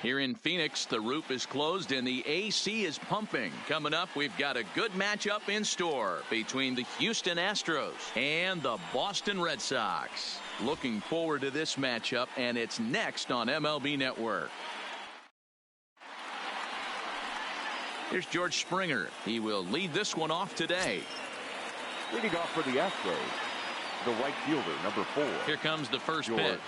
Here in Phoenix, the roof is closed and the AC is pumping. Coming up, we've got a good matchup in store between the Houston Astros and the Boston Red Sox. Looking forward to this matchup, and it's next on MLB Network. Here's George Springer. He will lead this one off today. Leading off for the Astros, the right fielder, number 4. Here comes the first George pitch.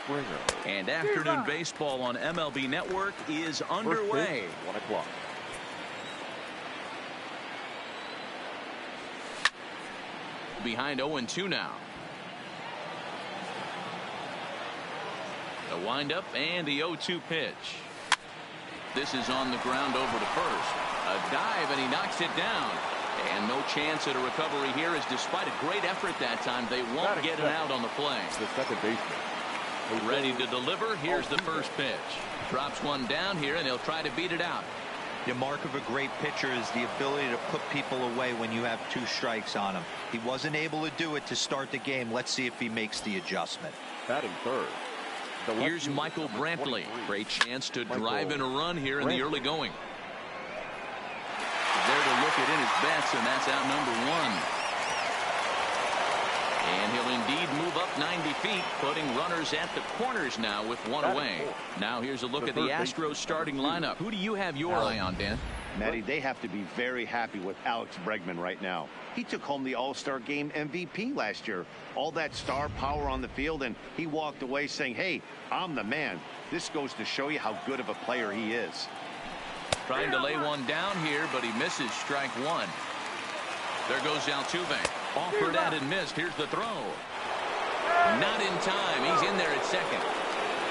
Springer. And afternoon baseball on MLB Network is underway. 1 o'clock. Behind 0-2 now. The windup and the 0-2 pitch. This is on the ground over to first. A dive, and he knocks it down. And no chance at a recovery here, as despite a great effort that time, they won't get it out on the play. The second baseman. Ready to deliver. Here's the first pitch. Drops one down here, and he'll try to beat it out. The mark of a great pitcher is the ability to put people away when you have 2 strikes on him. He wasn't able to do it to start the game. Let's see if he makes the adjustment. Batting third. Here's Michael Brantley. Great chance to drive in a run here in the early going. There to look it in his bets, and that's out number 1. And he'll indeed move up 90 feet, putting runners at the corners now with 1 away. Now here's a look at the Astros starting lineup. Who do you have your eye on, Dan? Matty, they have to be very happy with Alex Bregman right now. He took home the All-Star Game MVP last year. All that star power on the field, and he walked away saying, hey, I'm the man. This goes to show you how good of a player he is. Trying to lay one down here, but he misses strike 1. There goes Altuve. Offered at and missed. Here's the throw. Not in time. He's in there at second.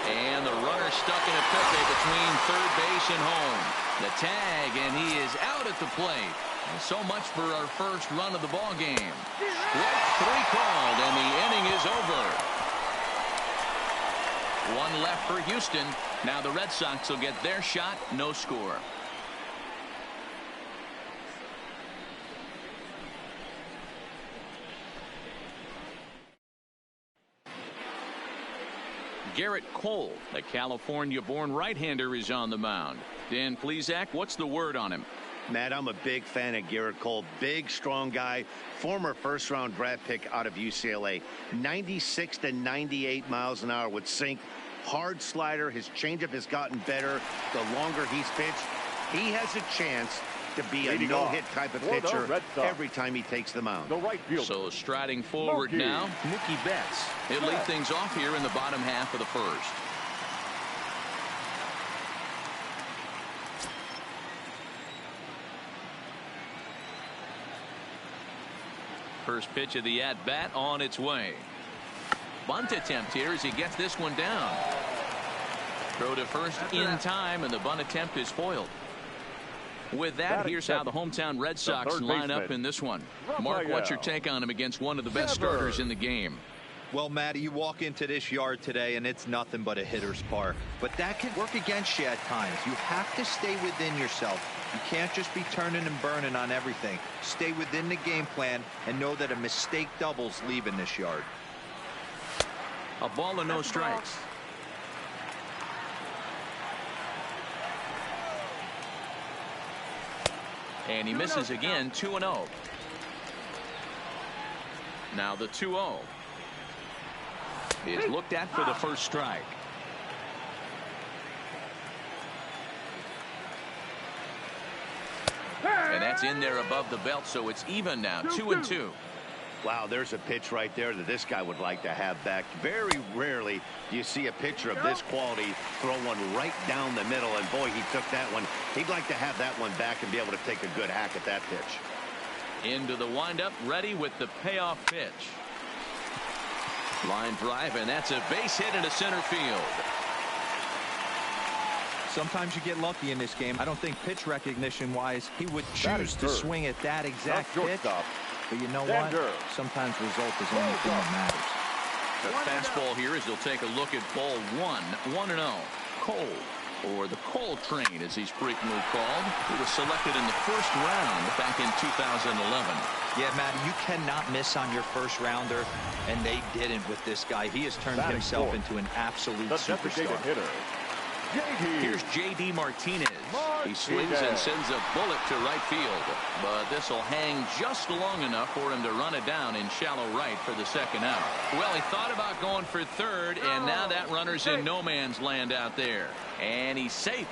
And the runner stuck in a pickle between third base and home. The tag, and he is out at the plate. And so much for our first run of the ball game. Strike 3 called, and the inning is over. 1 left for Houston. Now the Red Sox will get their shot. No score. Garrett Cole, the California-born right-hander, is on the mound. Dan Plesac, what's the word on him? Matt, I'm a big fan of Garrett Cole. Big, strong guy. Former first-round draft pick out of UCLA. 96 to 98 miles an hour with sink. Hard slider. His changeup has gotten better the longer he's pitched. He has a chance to be a no-hit type of pitcher every time he takes the mound. So striding forward now, Mookie Betts. He'll lead things off here in the bottom half of the first. First pitch of the at-bat on its way. Bunt attempt here as he gets this one down. Throw to first in time, and the bunt attempt is foiled. With that, here's how the hometown Red Sox line up in this one. Mark, what's your take on him against one of the best starters in the game? Well, Matty, you walk into this yard today, and it's nothing but a hitter's park. But that can work against you at times. You have to stay within yourself. You can't just be turning and burning on everything. Stay within the game plan and know that a mistake doubles leaving this yard. A ball and no strikes. And he misses again, 2-0. Now the 2-0 is looked at for the first strike. And that's in there above the belt, so it's even now, 2-2. Wow, there's a pitch right there that this guy would like to have back. Very rarely do you see a pitcher of this quality throw one right down the middle, and boy, he took that one. He'd like to have that one back and be able to take a good hack at that pitch. Into the windup, ready with the payoff pitch. Line drive, and that's a base hit into center field. Sometimes you get lucky in this game. I don't think pitch recognition-wise, he would choose to swing at that exact pitch. But you know what? Sometimes result is the only thing that matters. The fastball here as he'll take a look at ball 1, 1-0. Cole, or the Cole train as he's frequently called. He was selected in the first round back in 2011. Yeah, Matt, you cannot miss on your first rounder, and they didn't with this guy. He has turned himself into an absolute superstar. Here's J.D. Martinez. He swings and sends a bullet to right field, but this will hang just long enough for him to run it down in shallow right for the second out. Well, he thought about going for third, and now that runner's in no man's land out there, and he's safe.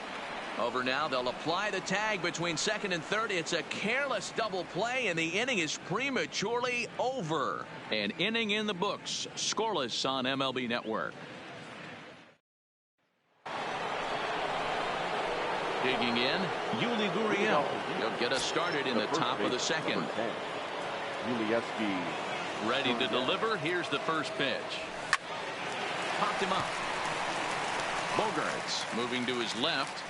Over now, they'll apply the tag between second and third. It's a careless double play, and the inning is prematurely over. An inning in the books, scoreless on MLB Network. Digging in, Yuli Gurriel. He'll get us started in the top of the second. Ready to deliver. Here's the first pitch. Popped him up. Bogarts moving to his left.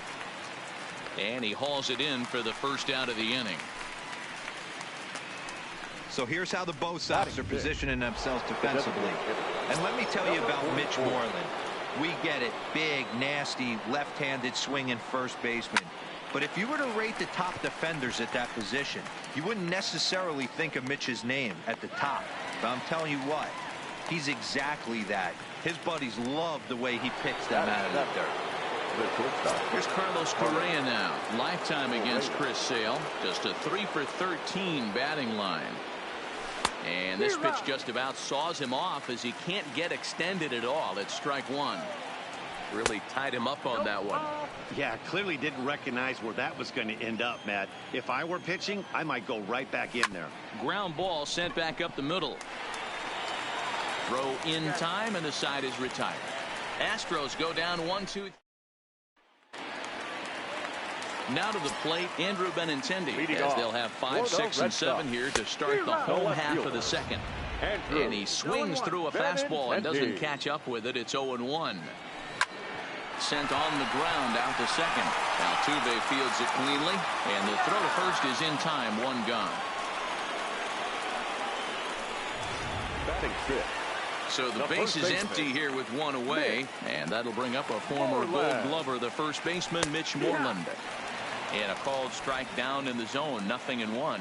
And he hauls it in for the first out of the inning. So here's how the Bo Sox are positioning themselves defensively. And let me tell you about Mitch Moreland. We get it. Big, nasty, left-handed swinging first baseman. But if you were to rate the top defenders at that position, you wouldn't necessarily think of Mitch's name at the top. But I'm telling you what, he's exactly that. His buddies love the way he picks them out of the dirt. Here's Carlos Correa now. Lifetime against Chris Sale. Just a 3 for 13 batting line. And this pitch just about saws him off as he can't get extended at all. It's strike one. Really tied him up on that one. Yeah, clearly didn't recognize where that was going to end up, Matt. If I were pitching, I might go right back in there. Ground ball sent back up the middle. Throw in time, and the side is retired. Astros go down 1-2. Now to the plate, Andrew Benintendi, as they'll have 5, 6, and 7 here to start the home half of the second. And he swings through a fastball and doesn't catch up with it. It's 0-1. Sent on the ground out to second. Altuve fields it cleanly, and the throw to first is in time. One gone. Batting fifth. So the base is empty here with one away, and that'll bring up a former Gold Glover, the first baseman, Mitch Moreland. And a called strike down in the zone, 0-1.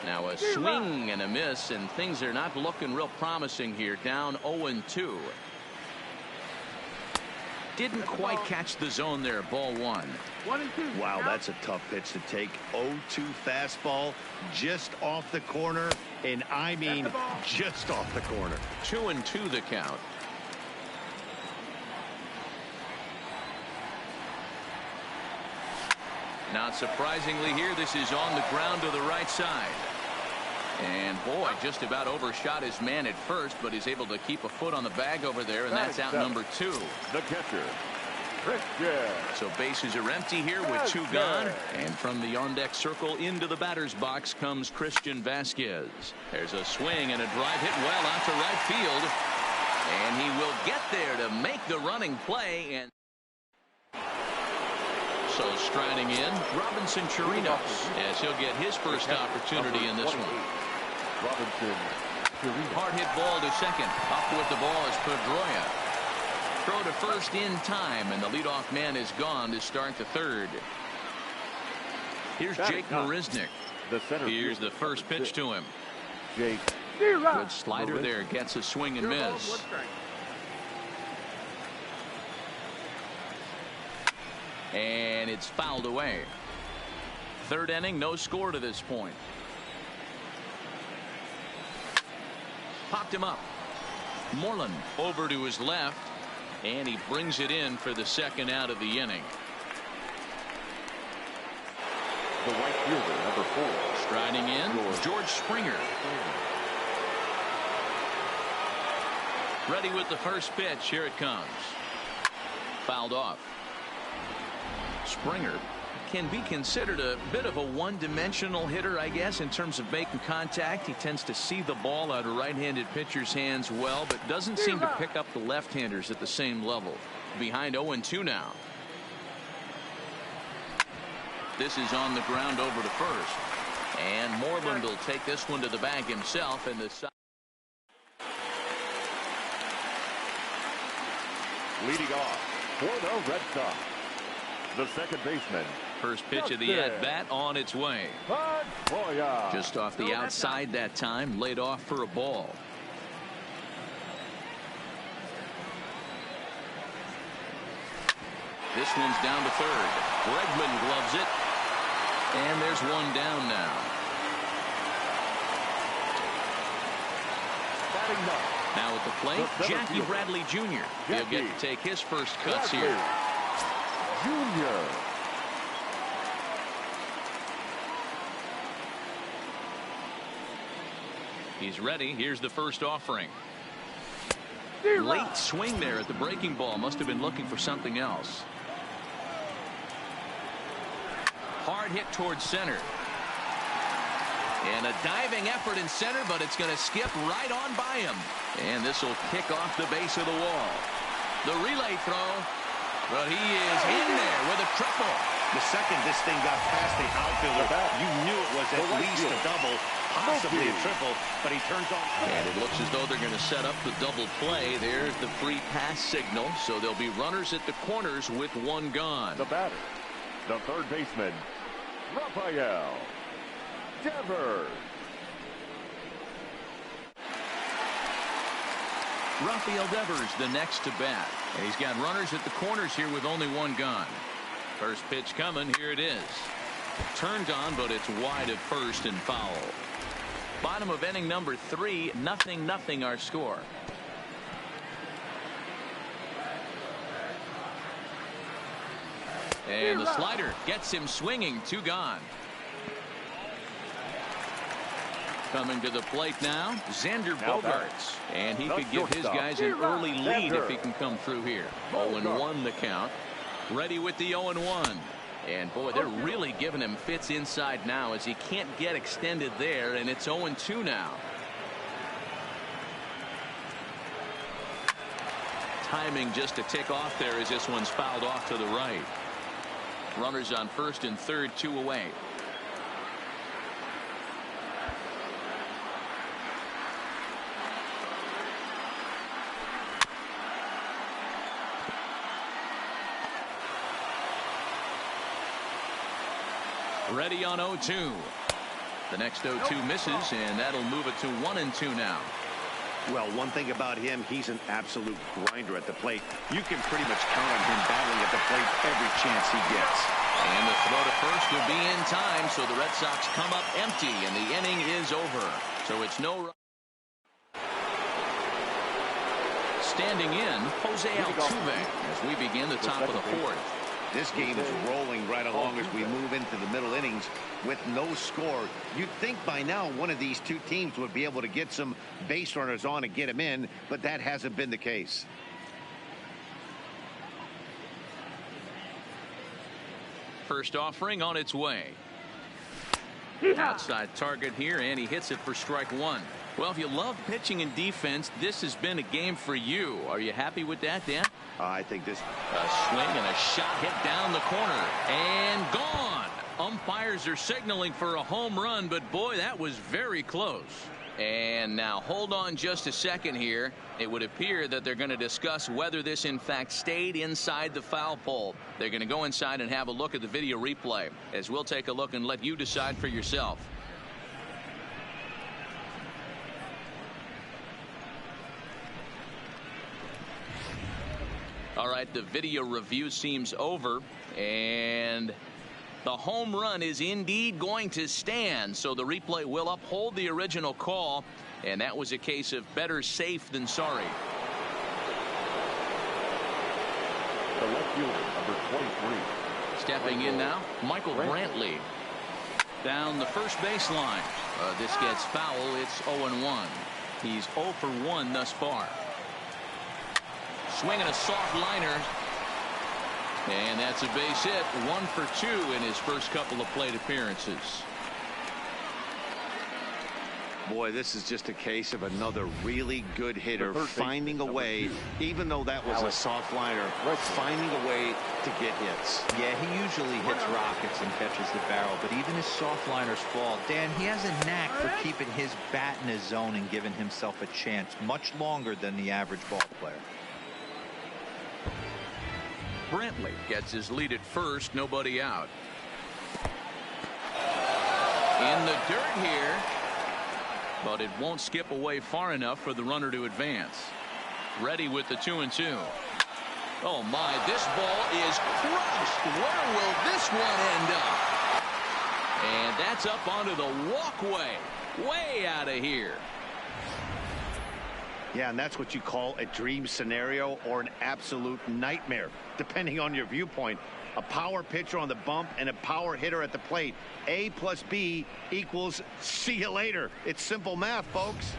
Now a swing and a miss, and things are not looking real promising here. Down 0-2. Didn't quite catch the zone there. Ball one. Wow, that's a tough pitch to take. 0-2 fastball just off the corner, and I mean just off the corner. 2-2 the count. Not surprisingly here, this is on the ground to the right side. And boy, just about overshot his man at first, but he's able to keep a foot on the bag over there, and that's out number 2. The catcher. So bases are empty here with 2 gone, and from the on-deck circle into the batter's box comes Christian Vasquez. There's a swing and a drive hit well out to right field, and he will get there to make the running play. And so striding in, Robinson Chirinos, as he'll get his first opportunity in this one. Hard hit ball to second. Up with the ball is Pedroia. Throw to first in time, and the leadoff man is gone to start the third. Here's Jake Marisnick. Here's the first pitch to him. Good slider there, gets a swing and miss. And it's fouled away. Third inning, no score to this point. Popped him up. Moreland over to his left, and he brings it in for the second out of the inning. The right fielder, number 4. Striding in, George Springer. Ready with the first pitch. Here it comes. Fouled off. Springer can be considered a bit of a one-dimensional hitter, I guess, in terms of making contact. He tends to see the ball out of right-handed pitchers' hands well, but doesn't seem to pick up the left-handers at the same level. Behind 0-2 now. This is on the ground over to first. And Moreland will take this one to the bag himself, and the side. Leading off for the Red Sox, the second baseman, First pitch of the at-bat on its way. Just off the outside that time, laid off for a ball. This one's down to third. Bregman gloves it. And there's one down now. Now at the plate, Jackie Bradley Jr. He'll get to take his first cuts here. Jr. He's ready. Here's the first offering. Late swing there at the breaking ball. Must have been looking for something else. Hard hit towards center. And a diving effort in center, but it's going to skip right on by him. And this will kick off the base of the wall. The relay throw. But he is in there with a triple. The second this thing got past the outfielder, you knew it was at least a double, possibly a triple, but he turns on. And it looks as though they're going to set up the double play. There's the free pass signal. So there'll be runners at the corners with one gone. The batter, the third baseman, Rafael Devers. Rafael Devers the next to bat. And he's got runners at the corners here with only one gone. First pitch coming. Here it is. Turned on, but it's wide at first and foul. Bottom of inning number 3. 0-0 our score. And the slider gets him swinging. 2 gone. Coming to the plate now, Xander Bogaerts. And he could give his guys an early lead if he can come through here. 0-1 the count. Ready with the 0-1. And boy, they're really giving him fits inside now as he can't get extended there, and it's 0-2 now. Timing just a tick off there as this one's fouled off to the right. Runners on first and third, 2 away. Ready on 0-2. The next 0-2 misses, and that'll move it to 1-2 now. Well, one thing about him, he's an absolute grinder at the plate. You can pretty much count on him battling at the plate every chance he gets. And the throw to first will be in time, so the Red Sox come up empty, and the inning is over. So it's no run. Standing in, Jose Altuve as we begin the top of the 4th. This game is rolling right along as we move into the middle innings with no score. You'd think by now one of these two teams would be able to get some base runners on and get them in, but that hasn't been the case. First offering on its way. Outside target here, and he hits it for strike 1. Well, if you love pitching and defense, this has been a game for you. Are you happy with that, Dan? I think this. A swing and a shot hit down the corner. And gone. Umpires are signaling for a home run, but boy, that was very close. And now hold on just a second here. It would appear that they're going to discuss whether this in fact stayed inside the foul pole. They're going to go inside and have a look at the video replay, as we'll take a look and let you decide for yourself. All right, the video review seems over, and the home run is indeed going to stand, so the replay will uphold the original call, and that was a case of better safe than sorry. The left fielder, number 23. Stepping in now, Michael Brantley. Down the first baseline. This gets foul. It's 0-1. He's 0 for 1 thus far. Swinging a soft liner. And that's a base hit. 1 for 2 in his first couple of plate appearances. Boy, this is just a case of another really good hitter finding a way, even though that was a soft liner, finding a way to get hits. Yeah, he usually hits rockets and catches the barrel, but even his soft liners fall. Dan, he has a knack for keeping his bat in his zone and giving himself a chance much longer than the average ball player. Brantley gets his lead at first, nobody out. In the dirt here, but it won't skip away far enough for the runner to advance. Ready with the 2-2. Oh my, this ball is crushed. Where will this one end up? And that's up onto the walkway. Way out of here. Yeah, and that's what you call a dream scenario or an absolute nightmare, depending on your viewpoint. A power pitcher on the bump and a power hitter at the plate. A plus B equals see you later. It's simple math, folks.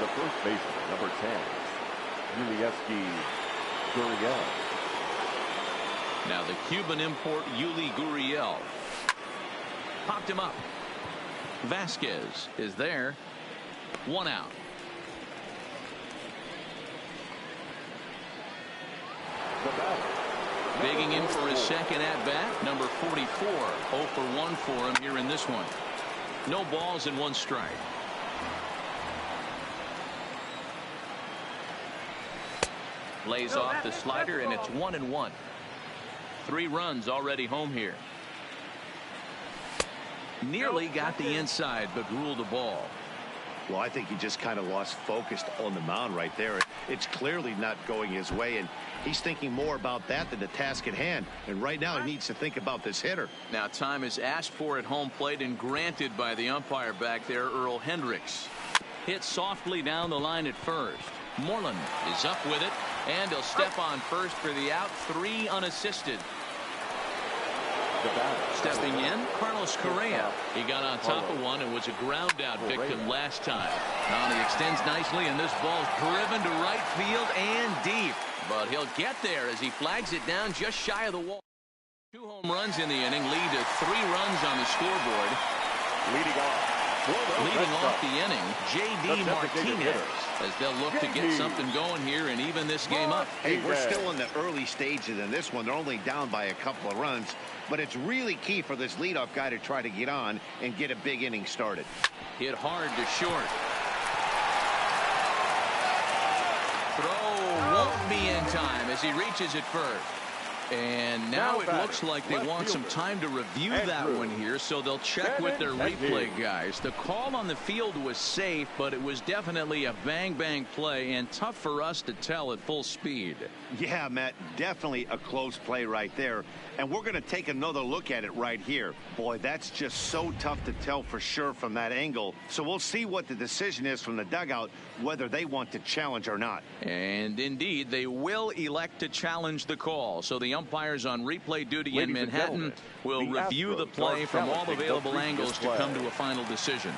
The first baseman, number 10, Gurriel. Now the Cuban import Yuli Gurriel popped him up. Vasquez is there. 1 out. Digging in for his second at bat, number 44. 0 for 1 for him here in this one. No balls and 1 strike. Lays off the slider, and it's 1-1. 3 runs already home here. Nearly got the inside, but ruled a ball. Well, I think he just kind of lost focus on the mound right there. It's clearly not going his way, and he's thinking more about that than the task at hand. And right now, he needs to think about this hitter. Now, time is asked for at home plate and granted by the umpire back there, Earl Hendricks. Hit softly down the line at first. Moreland is up with it, and he'll step on first for the out. 3 unassisted. Stepping in, Carlos Correa. He got on top of one and was a ground out victim last time. Now he extends nicely, and this ball's driven to right field and deep. But he'll get there as he flags it down just shy of the wall. 2 home runs in the inning lead to 3 runs on the scoreboard. Leading off the inning, J.D. Martinez, as they'll look to get something going here and even this game up. Hey, we're still in the early stages in this one. They're only down by a couple of runs, but it's really key for this leadoff guy to try to get on and get a big inning started. Hit hard to short. Throw won't be in time as he reaches it first. And now it looks like they want some time to review that one here, so they'll check with their replay guys. The call on the field was safe, but it was definitely a bang-bang play and tough for us to tell at full speed. Yeah, Matt, definitely a close play right there. And we're going to take another look at it right here. Boy, that's just so tough to tell for sure from that angle. So we'll see what the decision is from the dugout, whether they want to challenge or not. And indeed, they will elect to challenge the call. So the umpires on replay duty in Manhattan will review the play from all available angles to come to a final decision.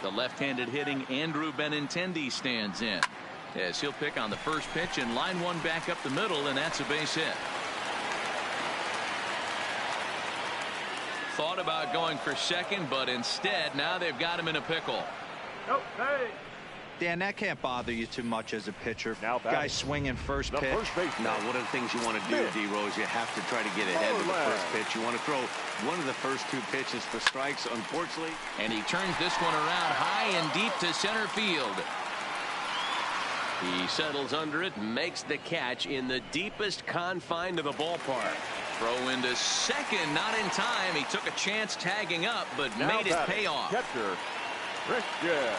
The left-handed hitting Andrew Benintendi stands in as he'll pick on the first pitch and line one back up the middle, and that's a base hit. Thought about going for second, but instead now they've got him in a pickle. Dan, that can't bother you too much as a pitcher. Guy swinging first pitch. Now, one of the things you want to do, D-Rose, you have to try to get ahead with the first pitch. You want to throw one of the first 2 pitches for strikes, unfortunately. And he turns this one around high and deep to center field. He settles under it and makes the catch in the deepest confine of the ballpark. Throw into second, not in time. He took a chance tagging up, but made it pay off.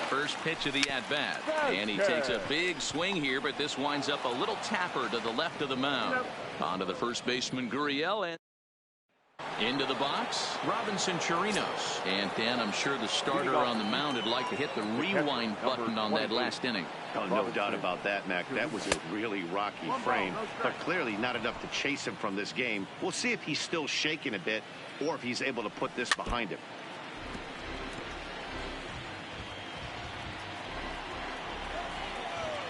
First pitch of the at-bat, and he takes a big swing here, but this winds up a little tapper to the left of the mound. On to the first baseman, Gurriel, and into the box, Robinson Chirinos. And Dan, I'm sure the starter on the mound would like to hit the rewind button on that last inning. Oh, no doubt about that, Mac. That was a really rocky frame, but clearly not enough to chase him from this game. We'll see if he's still shaking a bit or if he's able to put this behind him.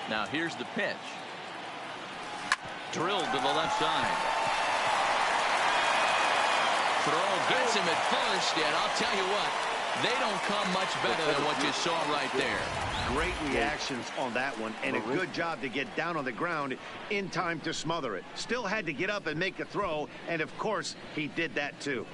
Now here's the pitch. Drilled to the left side. Throw gets him at first, and I'll tell you what, they don't come much better than what you saw right there. Great reactions on that one, and a good job to get down on the ground in time to smother it. Still had to get up and make a throw, and of course, he did that too.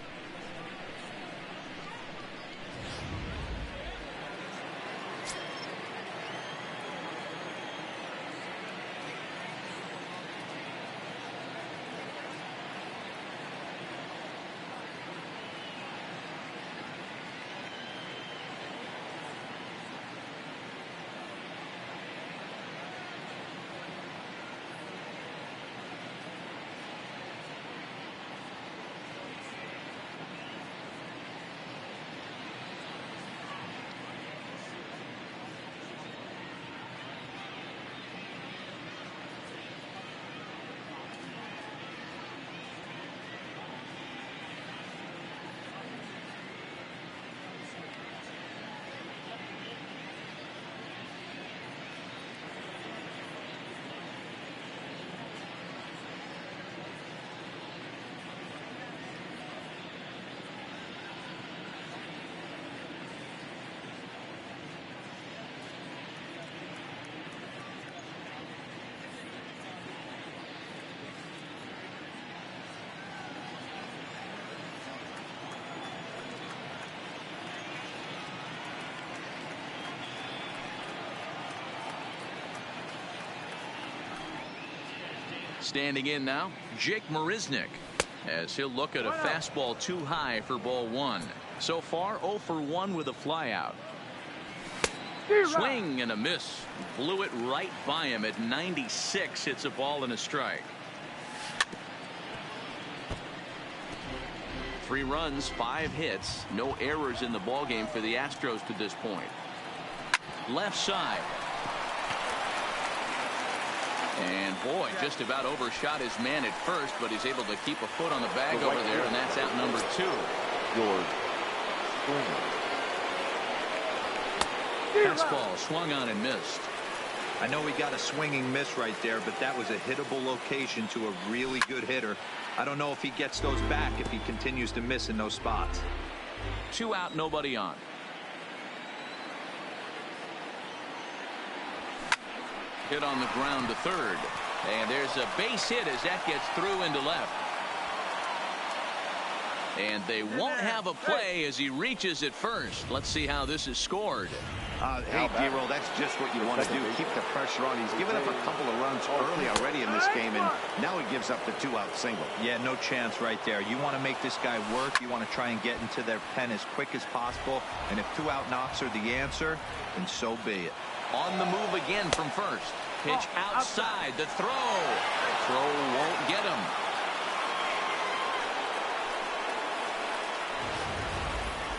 Standing in now, Jake Marisnick, as he'll look at a fastball too high for ball one. So far, 0 for 1 with a flyout. Swing and a miss. Blew it right by him at 96. Hits a ball and a strike. 3 runs, 5 hits, no errors in the ballgame for the Astros to this point. Left side. And boy, just about overshot his man at first, but he's able to keep a foot on the bag over there, and that's out number 2. George. Fastball swung on and missed. I know he got a swinging miss right there, but that was a hittable location to a really good hitter. I don't know if he gets those back if he continues to miss in those spots. 2 out, nobody on. Hit on the ground to third. And there's a base hit as that gets through into left. And they won't have a play as he reaches at first. Let's see how this is scored. Hey, D-Roll, that's just what you want to do. Keep the pressure on. He's given up a couple of runs early already in this game, and now he gives up the 2-out single. Yeah, no chance right there. You want to make this guy work. You want to try and get into their pen as quick as possible. And if 2-out knocks are the answer, then so be it. On the move again from first. Pitch outside. The throw. Throw won't get him.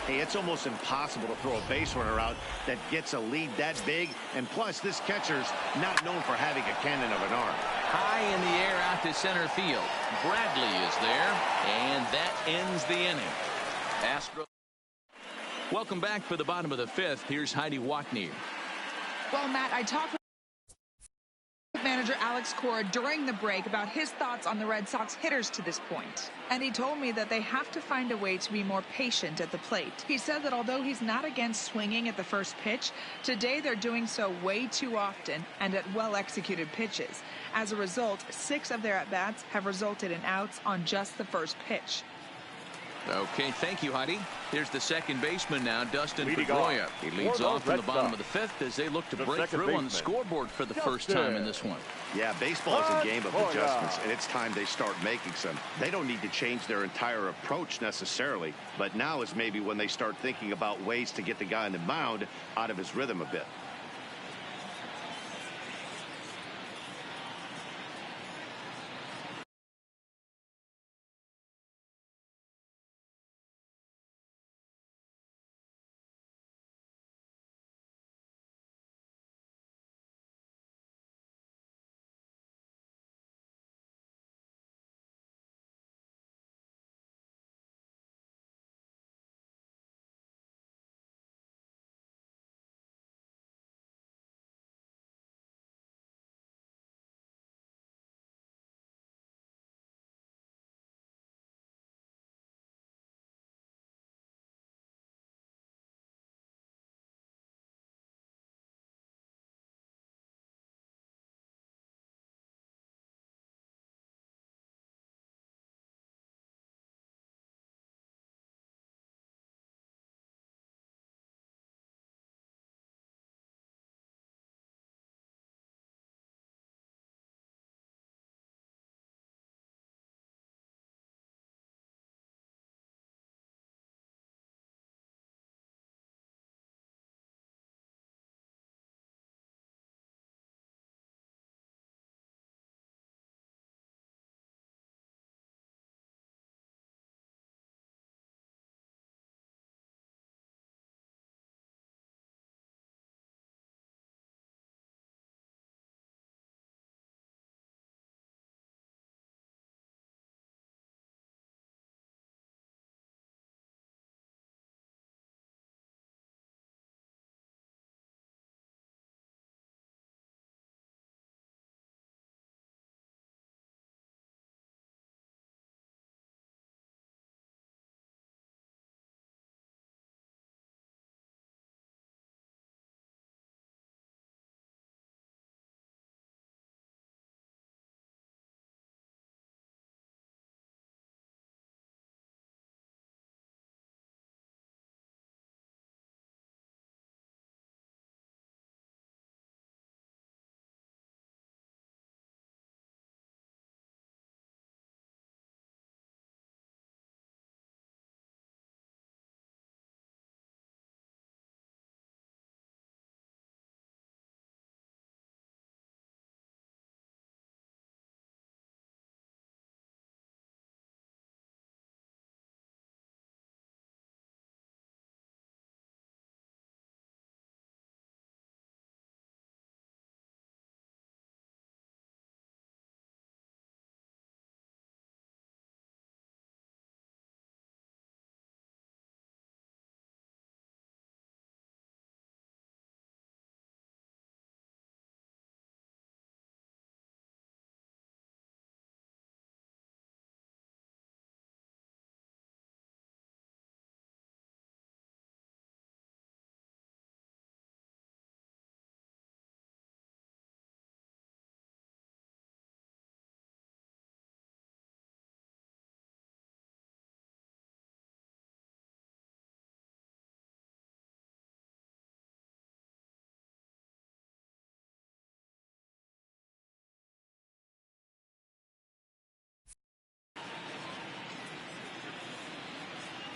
Hey, it's almost impossible to throw a base runner out that gets a lead that big. And plus, this catcher's not known for having a cannon of an arm. High in the air out to center field. Bradley is there, and that ends the inning. Astros. Welcome back for the bottom of the 5th. Here's Heidi Watney. Well, Matt, I talked with manager Alex Cora during the break about his thoughts on the Red Sox hitters to this point. And he told me that they have to find a way to be more patient at the plate. He said that although he's not against swinging at the first pitch, today they're doing so way too often and at well-executed pitches. As a result, 6 of their at-bats have resulted in outs on just the first pitch. Okay, thank you, Heidi. Here's the second baseman now, Dustin Pedroia. He leads off from the bottom of the 5th as they look to break through on the scoreboard for the first time in this one. Yeah, baseball is a game of adjustments, and it's time they start making some. They don't need to change their entire approach necessarily, but now is maybe when they start thinking about ways to get the guy on the mound out of his rhythm a bit.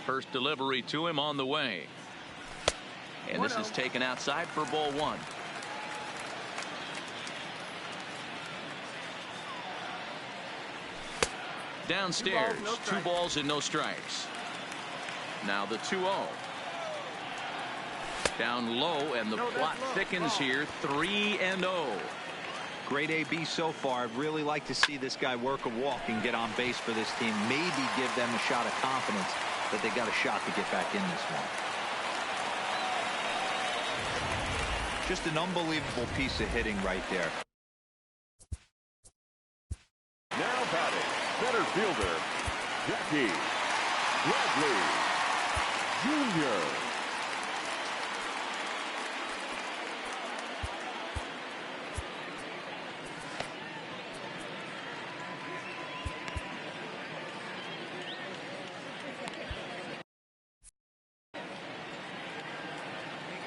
First delivery to him on the way. And this is taken outside for ball one. Downstairs, 2 balls and no strikes. Now the 2-0. Down low, and the plot thickens here. 3-0. Great AB so far. I'd really like to see this guy work a walk and get on base for this team. Maybe give them a shot of confidence that they got a shot to get back in this one. Just an unbelievable piece of hitting right there. Now batting, center fielder, Jackie Bradley Jr.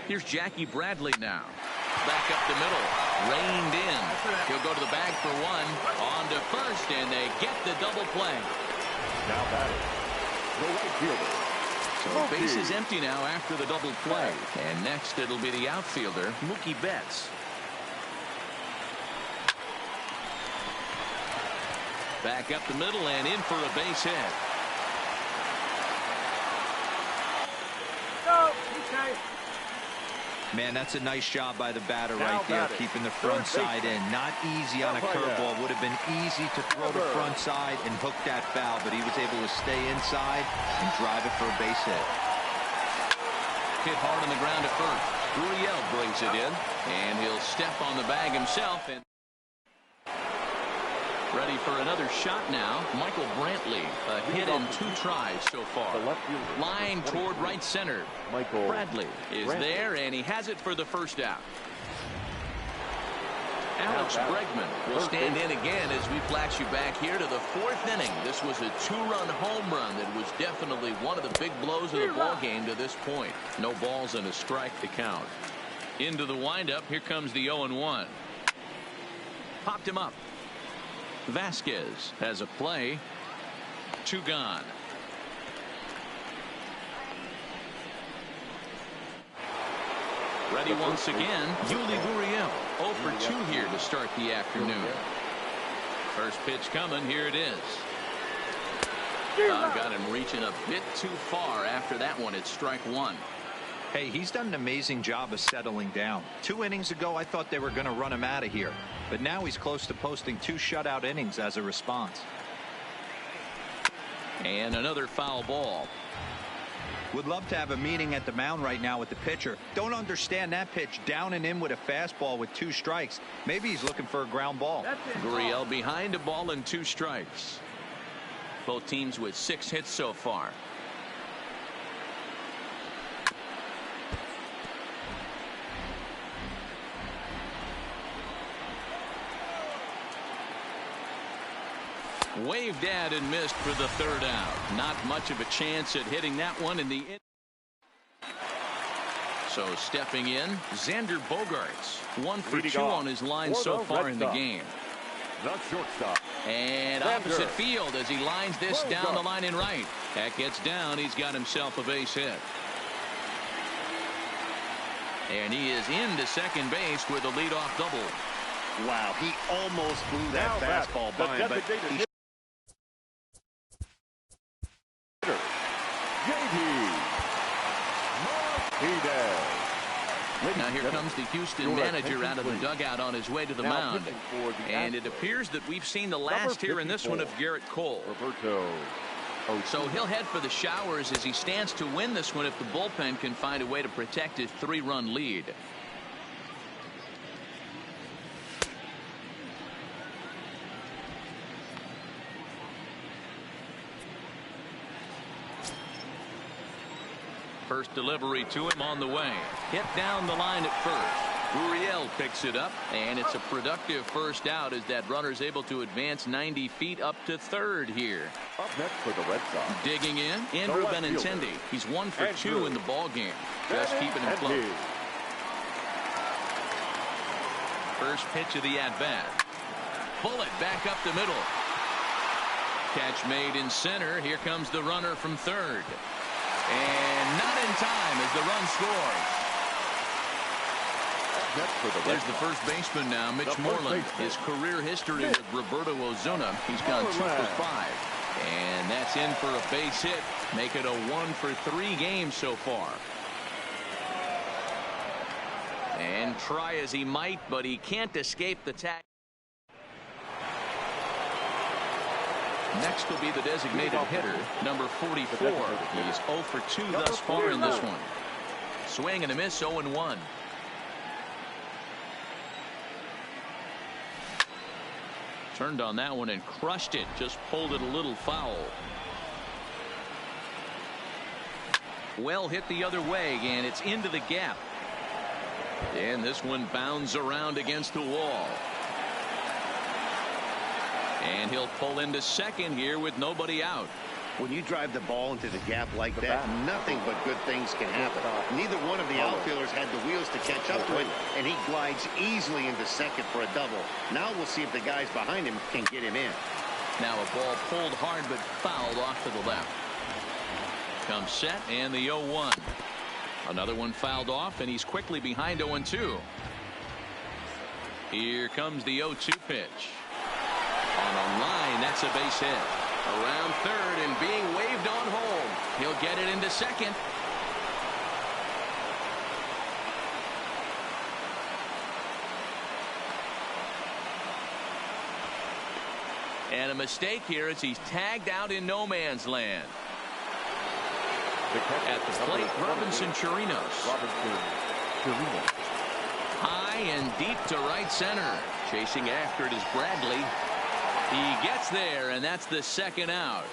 Here's Jackie Bradley now. Back up the middle. Reined in. He'll go to the bag for one. On to first, and they get the double play. Now batting, the right fielder. So base is empty now after the double play. And next it'll be the outfielder, Mookie Betts. Back up the middle and in for a base hit. Man, that's a nice job by the batter right there, keeping the front side in. Not easy on a curveball. Would have been easy to throw the front side and hook that foul, but he was able to stay inside and drive it for a base hit. Hit hard on the ground at first. Gurriel brings it in, and he'll step on the bag himself. And ready for another shot now. Michael Brantley, a hit in 2 tries so far. Line toward right center. Bradley is there, and he has it for the first out. Alex Bregman will stand in again as we flash you back here to the 4th inning. This was a 2-run home run that was definitely one of the big blows of the ball game to this point. No balls and a strike to count. Into the windup. Here comes the 0-1. Popped him up. Vasquez has a play. 2 gone. Ready once again. Yuli Gurriel 0 for 2 here to start the afternoon. First pitch coming. Here it is. Got him reaching a bit too far after that one. It's strike 1. Hey, he's done an amazing job of settling down. 2 innings ago, I thought they were going to run him out of here. But now he's close to posting 2 shutout innings as a response. And another foul ball. Would love to have a meeting at the mound right now with the pitcher. Don't understand that pitch. Down and in with a fastball with 2 strikes. Maybe he's looking for a ground ball. Gurriel behind a ball and 2 strikes. Both teams with 6 hits so far. Waved at and missed for the 3rd out. Not much of a chance at hitting that one in the So stepping in, Xander Bogaerts. 1 for 2 on his line so far in the game. The shortstop. And opposite field as he lines this down the line in right. That gets down. He's got himself a base hit. And he is into second base with a leadoff double. Wow, he almost blew that fastball by him, but he Now here comes the Houston manager out of the dugout on his way to the mound. And it appears that we've seen the last here in this one of Garrett Cole. So he'll head for the showers as he stands to win this one if the bullpen can find a way to protect his 3-run lead. First delivery to him on the way. Hit down the line at first. Gurriel picks it up, and it's a productive first out as that runner's able to advance 90 feet up to 3rd here. Up next for the Red Sox. Digging in, Andrew Benintendi. He's 1 for 2 in the ball game. Just keeping him close. First pitch of the at-bat. Bullet back up the middle. Catch made in center. Here comes the runner from 3rd. And not in time as the run scores. There's the first baseman now, Mitch Moreland. His career history with Roberto Ozuna. He's gone 2 for 5. And that's in for a base hit. Make it a 1 for 3 games so far. And try as he might, but he can't escape the tag. Next will be the designated hitter, number 44. He's 0 for 2 thus far in this one. Swing and a miss, 0-1. Turned on that one and crushed it. Just pulled it a little foul. Well hit the other way, and it's into the gap. And this one bounds around against the wall. And he'll pull into second here with nobody out. When you drive the ball into the gap like that, nothing but good things can happen. Neither one of the outfielders had the wheels to catch up to it, and he glides easily into second for a double. Now we'll see if the guys behind him can get him in. Now a ball pulled hard but fouled off to the left. Comes set and the 0-1. Another one fouled off, and he's quickly behind 0-2. Here comes the 0-2 pitch. On a line, that's a base hit. Around third and being waved on home. He'll get it into second. And a mistake here as he's tagged out in no man's land. At the plate, Robinson Chirinos. High and deep to right center. Chasing after it is Bradley. He gets there, and that's the second out.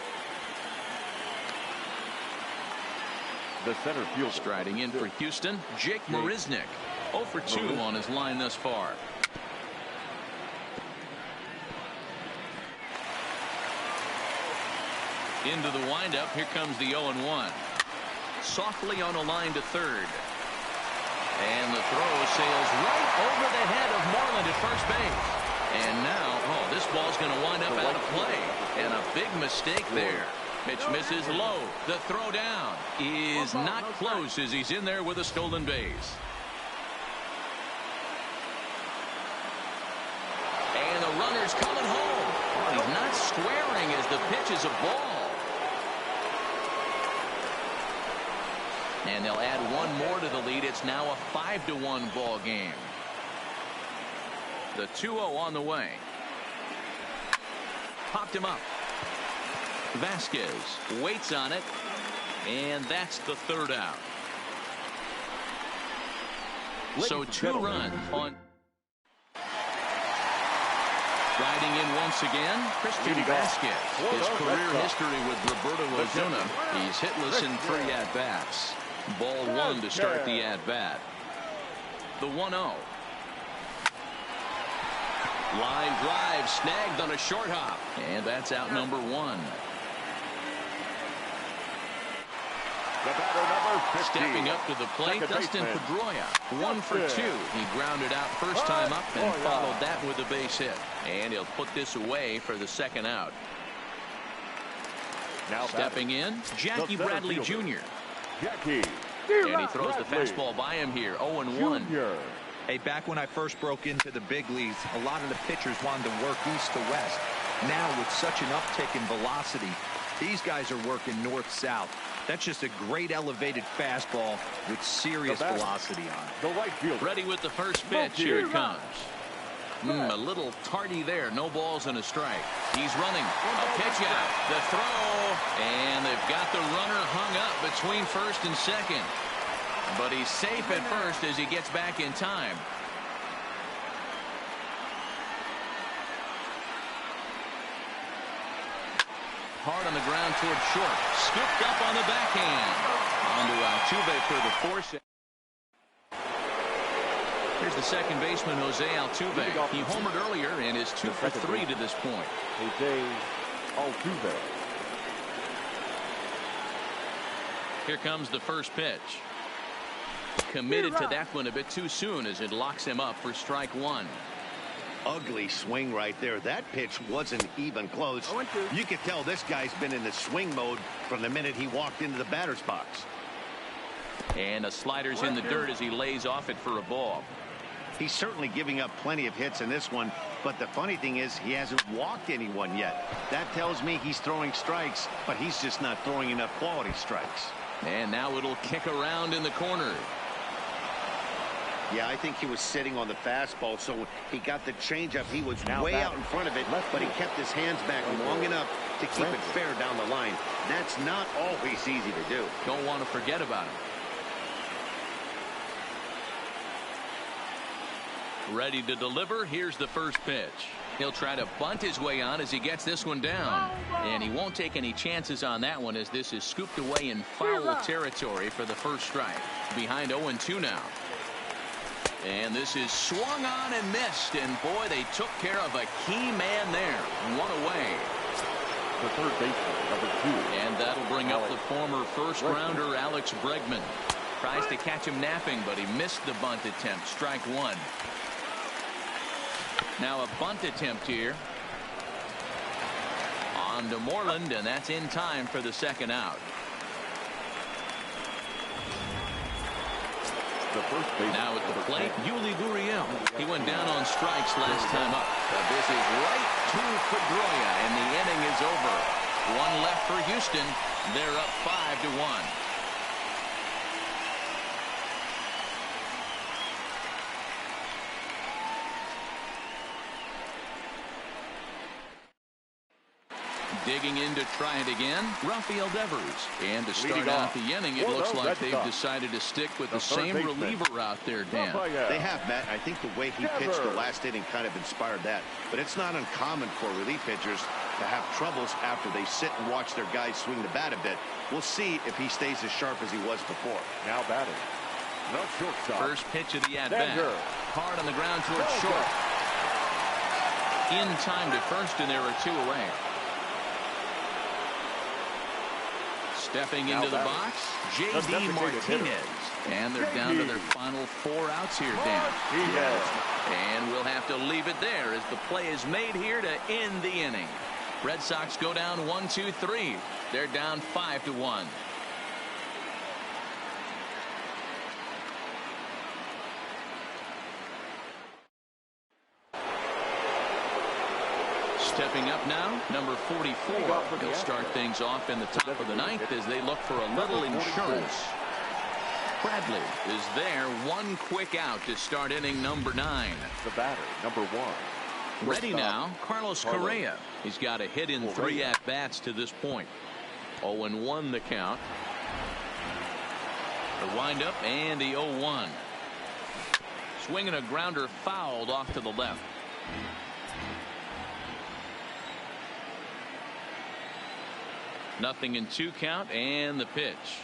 The center field striding in for Houston, Jake Marisnick. 0 for 2 on his line thus far. Into the windup. Here comes the 0-1. Softly on a line to third. And the throw sails right over the head of Moreland at first base. And now, this ball's going to wind up out of play. And a big mistake there. Pitch misses low. The throw down is not close as he's in there with a stolen base. And the runner's coming home. He's not squaring as the pitch is a ball. And they'll add one more to the lead. It's now a 5-1 ball game. The 2-0 on the way. Popped him up. Vasquez waits on it. And that's the third out. So 2 runs on. Riding in once again, Christian Vasquez. His career history with Roberto Ozuna. He's hitless in 3 at-bats. Ball 1 to start the at-bat. The 1-0. Line drive snagged on a short hop. And that's out number 1. The batter, number 15. Stepping up to the plate, Dustin Pedroia. 1 for 2. He grounded out first time up and followed that with a base hit. And he'll put this away for the second out. Now stepping in, Jackie Bradley Jr. Jackie. And he throws the fastball by him here. 0-1. Hey, back when I first broke into the big leagues, a lot of the pitchers wanted to work east to west. Now, with such an uptick in velocity, these guys are working north-south. That's just a great elevated fastball with serious velocity on it. The right field. Ready with the first pitch. Here it comes. A little tardy there. No balls and a strike. He's running. A pitch out. The throw. And they've got the runner hung up between first and second. But he's safe at first as he gets back in time. Hard on the ground toward short. Scooped up on the backhand. On to Altuve for the force. Here's the second baseman, Jose Altuve. He homered earlier and is 2 for 3 to this point. Jose Altuve. Here comes the first pitch. Committed to that one a bit too soon as it locks him up for strike 1. Ugly swing right there. That pitch wasn't even close. You could tell this guy's been in the swing mode from the minute he walked into the batter's box. And a slider's in the dirt as he lays off it for a ball. He's certainly giving up plenty of hits in this one, but the funny thing is he hasn't walked anyone yet. That tells me he's throwing strikes, but he's just not throwing enough quality strikes. And now it'll kick around in the corner. Yeah, I think he was sitting on the fastball, so he got the changeup. He was way out in front of it, but he kept his hands back long enough to keep it fair down the line. That's not always easy to do. Don't want to forget about him. Ready to deliver. Here's the first pitch. He'll try to bunt his way on as he gets this one down. And he won't take any chances on that one as this is scooped away in foul territory for the first strike. Behind 0-2 now. And this is swung on and missed. And boy, they took care of a key man there. One away. The third baseman, number 2. And that'll bring up the former first rounder Alex Bregman. Tries to catch him napping, but he missed the bunt attempt. Strike one. Now a bunt attempt here. On to Moreland, and that's in time for the second out. Now at the plate, Yuli Gurriel. He went down on strikes last time up. But this is right to Pedroia, and the inning is over. One left for Houston. They're up 5-1. Digging in to try it again, Rafael Devers. And to start out the inning, it looks like they've decided to stick with the same reliever out there, Dan. They have, Matt. I think the way he pitched the last inning kind of inspired that. But it's not uncommon for relief pitchers to have troubles after they sit and watch their guys swing the bat a bit. We'll see if he stays as sharp as he was before. Now batting. No shortstop. First pitch of the at-bat. Hard on the ground towards short. In time to first, and there are two away. Stepping into the box, J.D. Martinez. And they're down to their final 4 outs here, Dan. And we'll have to leave it there as the play is made here to end the inning. Red Sox go down 1-2-3. They're down 5-1. Stepping up now, number 44. He'll start things off in the top of the ninth as they look for a little insurance. Bradley is there. One quick out to start inning number 9. The batter, number 1. Ready now, Carlos Correa. He's got a hit in 3 at-bats to this point. 0-1 the count. The windup and the 0-1. Swinging a grounder fouled off to the left. Nothing in 2 count, and the pitch.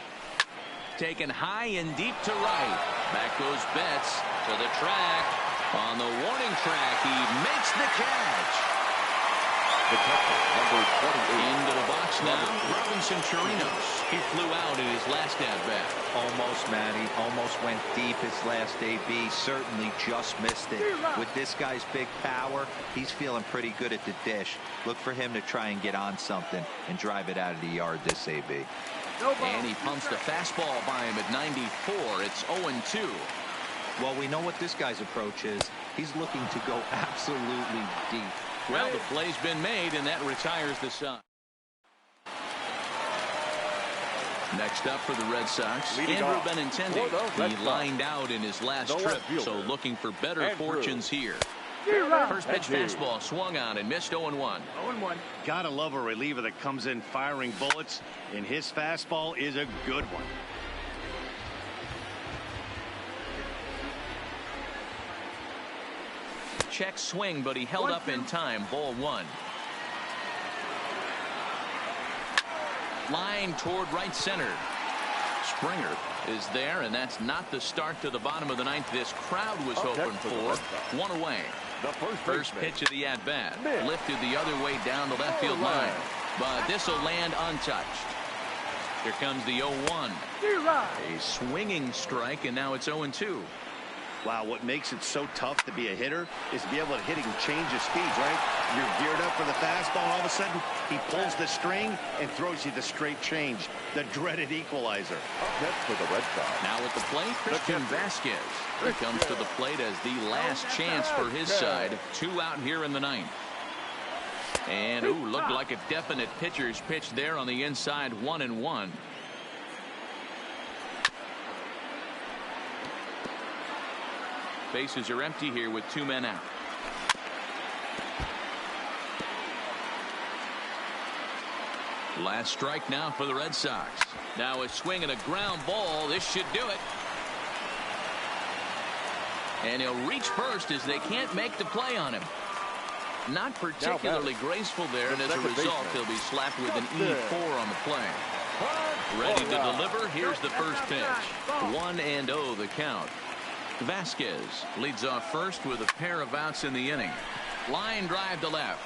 Taken high and deep to right. Back goes Betts to the track. On the warning track, he makes the catch. The catcher, number 28. Into the box now, Robinson Chirinos. He flew out in his last at-bat. Almost, Matty. Almost went deep his last AB. Certainly just missed it. With this guy's big power, he's feeling pretty good at the dish. Look for him to try and get on something and drive it out of the yard this AB. And he pumps the fastball by him at 94. It's 0-2. Well, we know what this guy's approach is. He's looking to go absolutely deep. Well, the play's been made, and that retires the side. Next up for the Red Sox, Andrew Benintendi. He lined out in his last trip, so looking for better fortunes here. First pitch fastball swung on and missed. 0-1. Gotta love a reliever that comes in firing bullets, and his fastball is a good one. Check swing, but he held up in time. Ball 1. Line toward right center. Springer is there, and that's not the start to the bottom of the ninth this crowd was hoping for. One away. First pitch of the at-bat. Lifted the other way down the left field line. But this will land untouched. Here comes the 0-1. A swinging strike, and now it's 0-2. Wow, what makes it so tough to be a hitter is to be able to hit and change your speeds, right? You're geared up for the fastball, and all of a sudden, he pulls the string and throws you the straight change, the dreaded equalizer. Up next for the Red Sox. Now at the plate, Christian Vasquez. He comes to the plate as the last chance for his side. 2 out here in the ninth. And, ooh, looked like a definite pitcher's pitch there on the inside, 1-1. Bases are empty here with 2 men out. Last strike now for the Red Sox. Now a swing and a ground ball. This should do it. And he'll reach first as they can't make the play on him. Not particularly graceful there, and as a result, he'll be slapped with an E4 on the play. Ready to deliver. Here's the first pitch. 1-0 the count. Vasquez leads off first with a pair of outs in the inning. Line drive to left.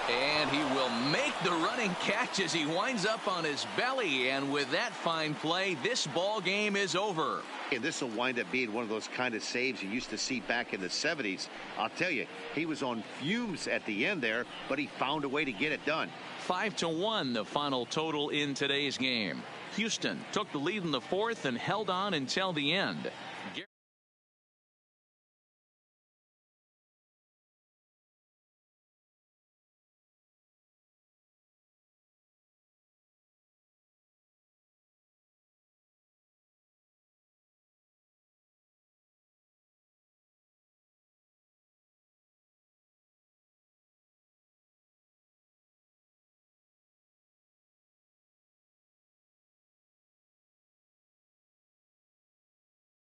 And he will make the running catch as he winds up on his belly. And with that fine play, this ball game is over. And this will wind up being one of those kind of saves you used to see back in the 70s. I'll tell you, he was on fumes at the end there, but he found a way to get it done. 5-1 the final total in today's game. Houston took the lead in the 4th and held on until the end.